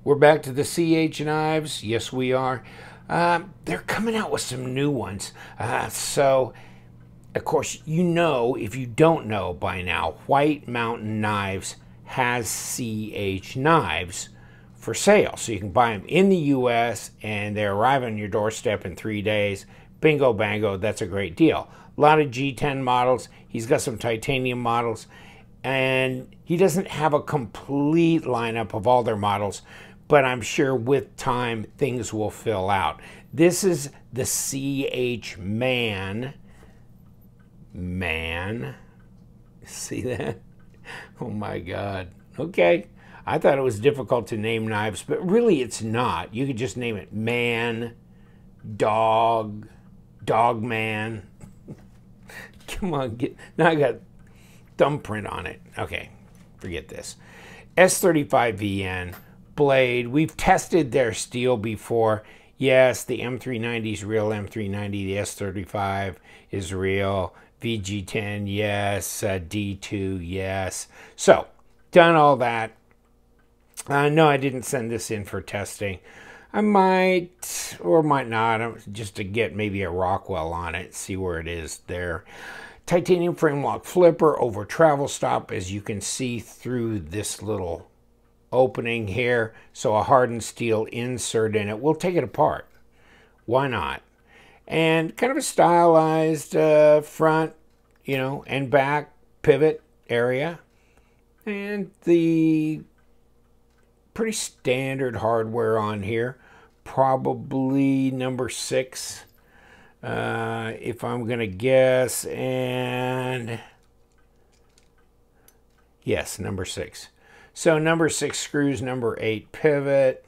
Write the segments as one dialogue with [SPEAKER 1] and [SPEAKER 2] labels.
[SPEAKER 1] We're back to the CH knives. Yes, we are. They're coming out with some new ones. So, of course, you know, if you don't know by now, White Mountain Knives has CH knives for sale. So you can buy them in the U.S. and they arrive on your doorstep in 3 days. Bingo, bango, that's a great deal. A lot of G10 models. He's got some titanium models. And he doesn't have a complete lineup of all their models, but I'm sure with time things will fill out. This is the CH Man. See that? Oh my God. Okay. I thought it was difficult to name knives, but really it's not. You could just name it Man, Dog, Dog Man. Come on, now I got thumbprint on it. Okay, forget this. S35VN blade. We've tested their steel before. Yes, the M390 is real M390. The S35 is real. VG10, yes. D2, yes. So, done all that. No, I didn't send this in for testing. I might or might not, just to get maybe a Rockwell on it, see where it is there. Titanium frame lock flipper over travel stop, as you can see through this little opening here. So a hardened steel insert in it. We'll take it apart. Why not? And kind of a stylized front, you know, and back pivot area. And the pretty standard hardware on here. Probably number 6. If I'm going to guess, and yes, number 6. So number 6 screws, number 8 pivot.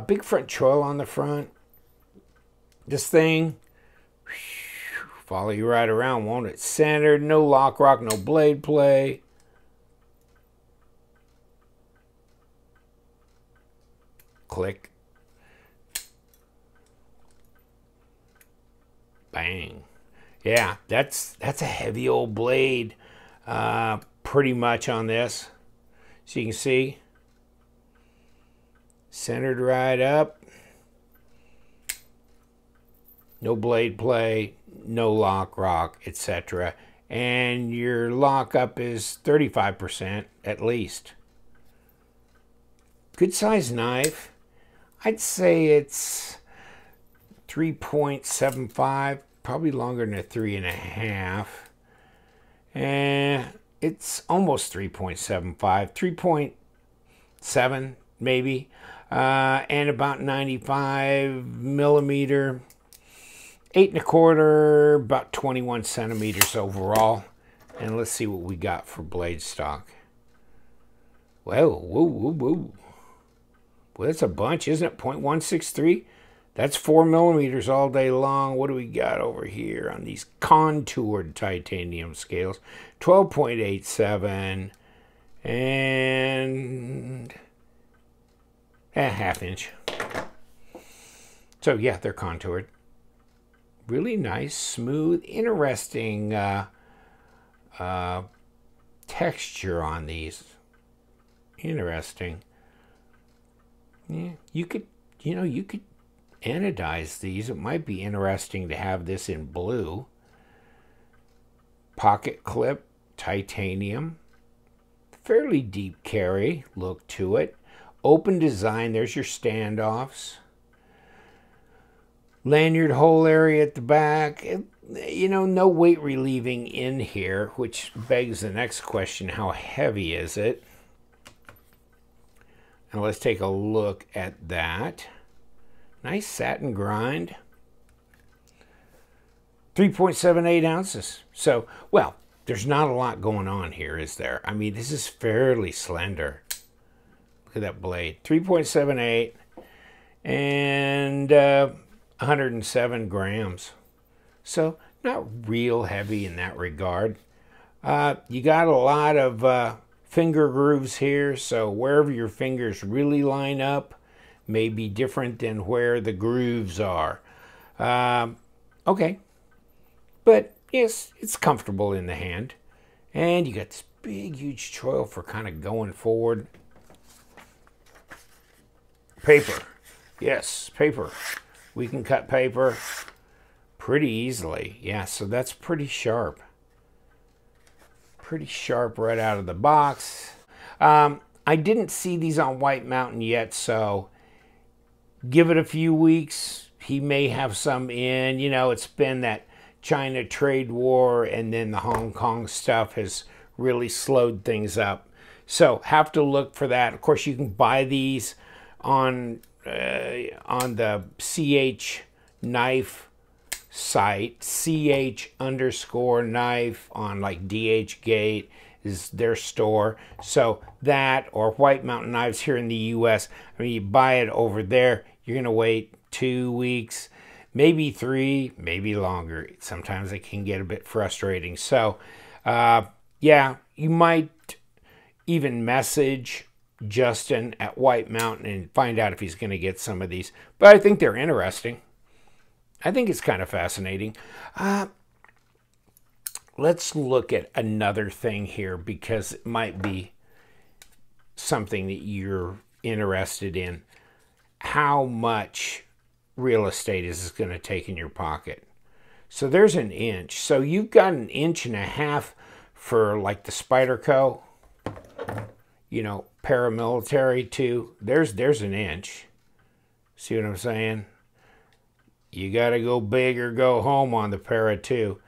[SPEAKER 1] Big front choil on the front. This thing, follow you right around, won't it? Centered, no lock rock, no blade play. Click. Bang. Yeah, that's a heavy old blade pretty much on this. So you can see, centered right up. No blade play, no lock rock, etc. And your lockup is 35% at least. Good size knife. I'd say it's 3.75, probably longer than a 3.5. And it's almost 3.75, 3.7 maybe, and about 95 millimeter, 8 1/4, about 21 centimeters overall. And let's see what we got for blade stock. Well, whoa. Well, that's a bunch, isn't it? 0.163. That's 4 millimeters all day long. What do we got over here on these contoured titanium scales? 12.87 and a ½ inch. So yeah, they're contoured. Really nice, smooth, interesting texture on these. Interesting. Yeah, you could anodize these. It might be interesting to have this in blue. Pocket clip, titanium. Fairly deep carry look to it. Open design, there's your standoffs. Lanyard hole area at the back. You know, no weight relieving in here, which begs the next question, how heavy is it? Now let's take a look at that. Nice satin grind. 3.78 ounces. So, well, there's not a lot going on here, is there? I mean, this is fairly slender. Look at that blade. 3.78 and 107 grams. So, not real heavy in that regard. You got a lot of finger grooves here, so wherever your fingers really line up may be different than where the grooves are. Okay. But yes, it's comfortable in the hand. And you got this big, huge choil for kind of going forward. paper. Yes, paper. We can cut paper pretty easily. Yeah, so that's pretty sharp. Pretty sharp right out of the box. I didn't see these on White Mountain yet, so give it a few weeks. He may have some in. You know, it's been that China trade war, and then the Hong Kong stuff has really slowed things up. So have to look for that. Of course, you can buy these on the CH Knife site, CH_knife on like DHgate is their store. So that, or White Mountain Knives here in the US, I mean, you buy it over there, you're gonna wait 2 weeks, maybe 3, maybe longer. Sometimes it can get a bit frustrating. So yeah, you might even message Justin at White Mountain and find out if he's going to get some of these. But I think they're interesting. I think it's kind of fascinating. Let's look at another thing here, because it might be something that you're interested in. How much real estate is this going to take in your pocket? So there's an inch. So you've got 1.5 inches for like the Spyderco, you know, paramilitary too. There's 1 inch. See what I'm saying? You got to go big or go home on the para too.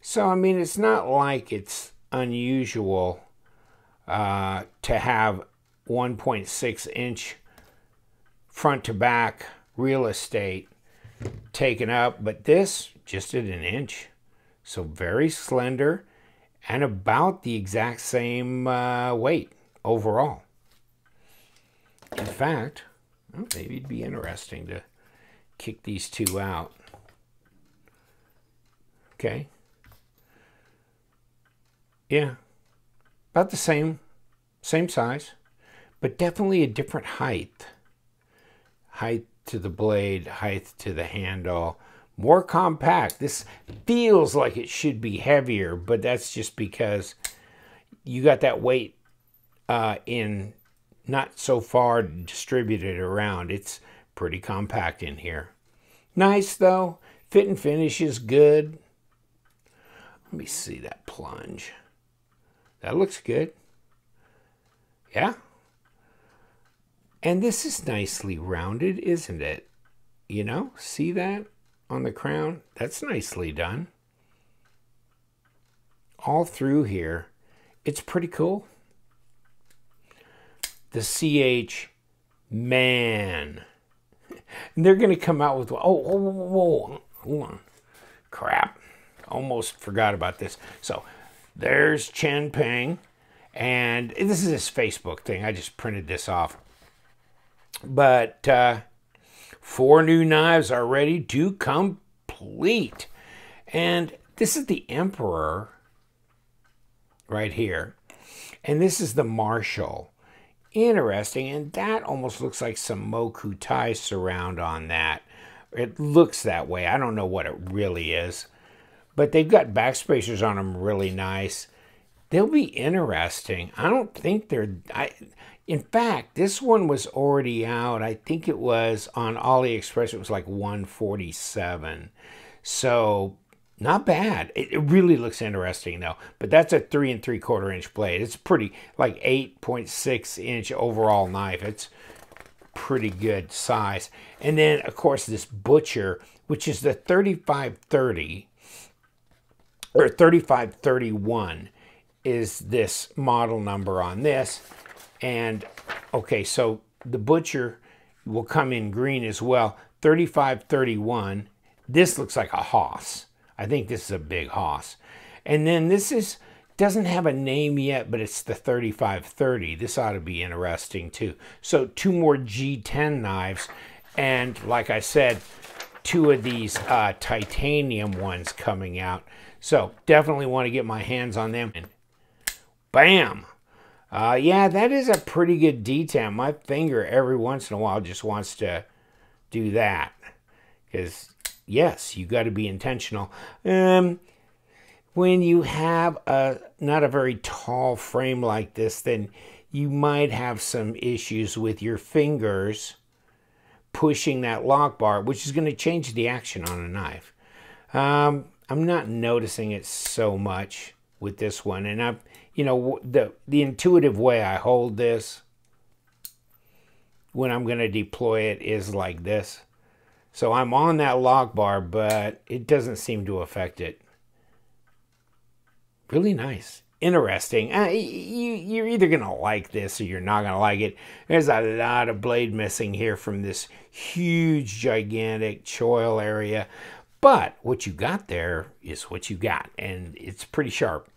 [SPEAKER 1] So I mean, it's not like it's unusual to have 1.6 inch front to back real estate taken up, but this just at 1 inch. So very slender and about the exact same weight overall. In fact, well, maybe it'd be interesting to kick these two out. Okay. Yeah. About the same size, but definitely a different height. Height to the blade, height to the handle. More compact. This feels like it should be heavier, but that's just because you got that weight in not so far distributed around. It's pretty compact in here. Nice though. Fit and finish is good. Let me see that plunge. That looks good. Yeah. And this is nicely rounded, isn't it? You know, see that on the crown? That's nicely done. All through here, it's pretty cool. The CH, man. And they're going to come out with, whoa, hold on. Crap. Almost forgot about this. So there's Chen Peng. And this is his Facebook thing. I just printed this off. But 4 new knives are ready to complete. And this is the Emperor right here. And this is the Marshall. Interesting. And that almost looks like some Mokutai surround on that. It looks that way. I don't know what it really is. But they've got backspacers on them really nice. They'll be interesting. I don't think they're... in fact, this one was already out. I think it was on AliExpress. It was like $147. So not bad. It really looks interesting though. But that's a 3 3/4 inch blade. It's pretty, like 8.6 inch overall knife. It's pretty good size. And then of course this Butcher, which is the 3530 or 3531 is this model number on this. And okay, so the Butcher will come in green as well. 3531. This looks like a Haas. I think this is a big Haas. And then this doesn't have a name yet, but it's the 3530. This ought to be interesting too. So 2 more G10 knives. And like I said, 2 of these titanium ones coming out. So definitely want to get my hands on them. And bam! Yeah, that is a pretty good detail. My finger every once in a while just wants to do that. Because, yes, you got to be intentional. When you have not a very tall frame like this, then you might have some issues with your fingers pushing that lock bar, which is going to change the action on a knife. I'm not noticing it so much with this one, and I'm, you know, the intuitive way I hold this when I'm going to deploy it is like this. So I'm on that lock bar, but it doesn't seem to affect it. Really nice. Interesting. You're either going to like this or you're not going to like it. There's a lot of blade missing here from this huge, gigantic choil area. But what you got there is what you got, and it's pretty sharp.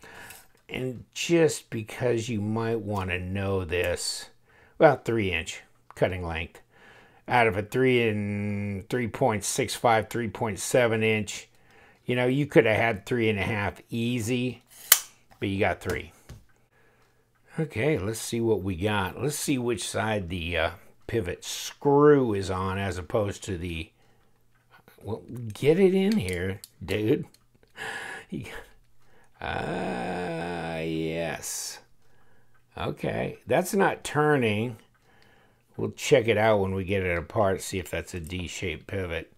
[SPEAKER 1] And just because you might want to know this, well, 3-inch cutting length. Out of a 3.65, 3.7 inch, you know, you could have had 3.5 easy, but you got 3. Okay, let's see what we got. Let's see which side the pivot screw is on as opposed to the... Well, get it in here, dude. Yes. Okay, that's not turning. We'll check it out when we get it apart, see if that's a D-shaped pivot.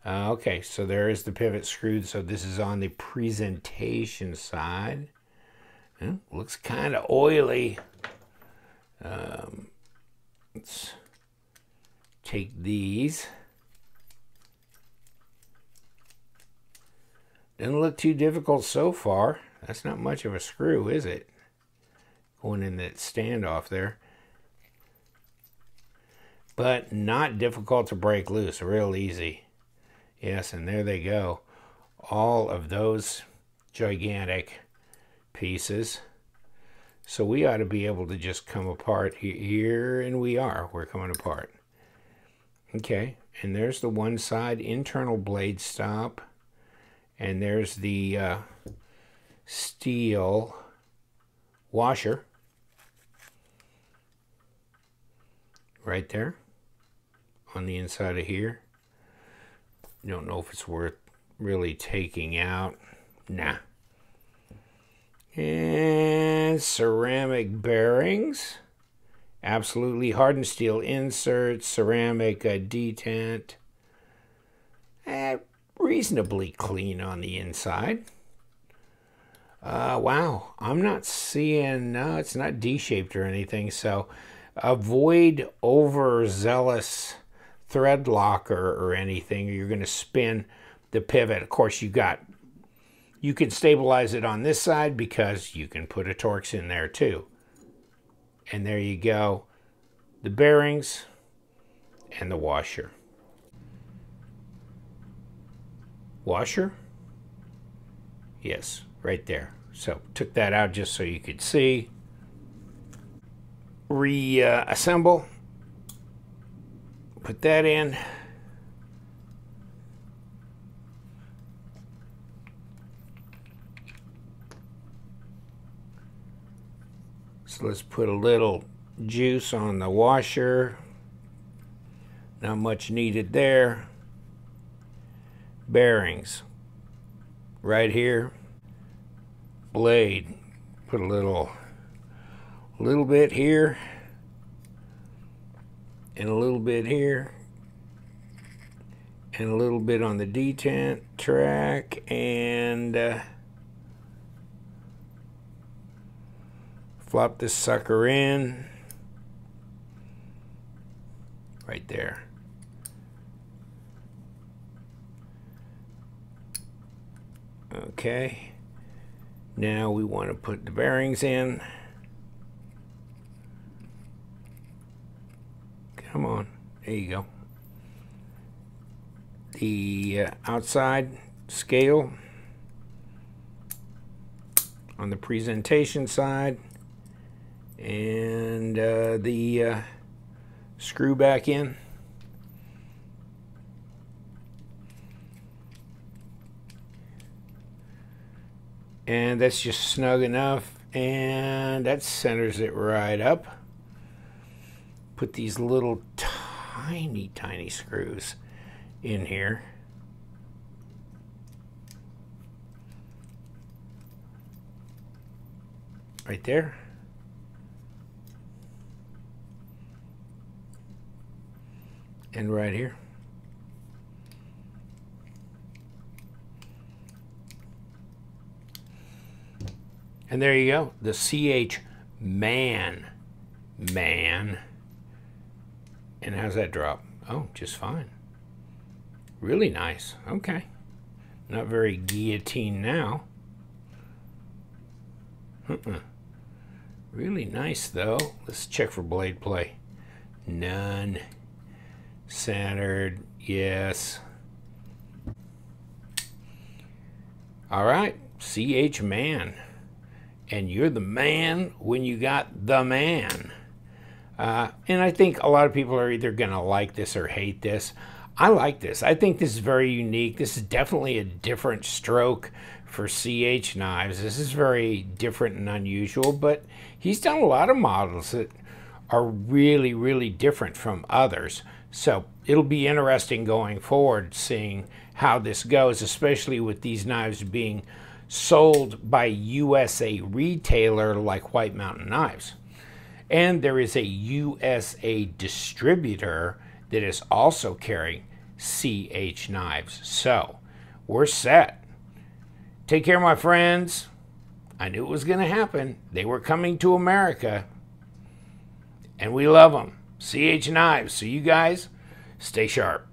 [SPEAKER 1] Okay, so there is the pivot screw. So this is on the presentation side. Looks kind of oily. Let's take these. Doesn't look too difficult so far. That's not much of a screw, is it? Going in that standoff there. But not difficult to break loose, real easy. Yes, and there they go. All of those gigantic pieces. So we ought to be able to just come apart here, and we're coming apart. Okay, and there's the one side internal blade stop, and there's the steel washer right there on the inside of here. Don't know if it's worth really taking out. Nah. And ceramic bearings. Absolutely hardened steel inserts. Ceramic detent. Reasonably clean on the inside. Wow. I'm not seeing... No, it's not D-shaped or anything. So avoid overzealous thread locker or anything, or you're going to spin the pivot. Of course, you can stabilize it on this side because you can put a Torx in there too. And there you go. The bearings and the washer. Washer? Yes, right there. So took that out just so you could see. Reassemble. Put that in. So let's put a little juice on the washer. Not much needed there. Bearings. Right here. Blade. Put a little bit here. And a little bit here, and a little bit on the detent track, and flop this sucker in right there. Okay, now we want to put the bearings in. Come on, there you go. The outside scale on the presentation side, and the screw back in. And that's just snug enough, and that centers it right up. Put these little tiny screws in here. Right there. And right here. And there you go, the CH man. Man. And how's that drop? Oh, just fine. Really nice. Okay. Not very guillotine now. Really nice, though. Let's check for blade play. None. Centered. Yes. All right. CH man. And you're the man when you got the man. And I think a lot of people are either going to like this or hate this. I like this. I think this is very unique. This is definitely a different stroke for CH knives. This is very different and unusual, but he's done a lot of models that are really, really different from others. So it'll be interesting going forward seeing how this goes, especially with these knives being sold by USA retailer like White Mountain Knives. And there is a USA distributor that is also carrying CH knives. So we're set. Take care, my friends. I knew it was going to happen. They were coming to America. And we love them. CH knives. So you guys, stay sharp.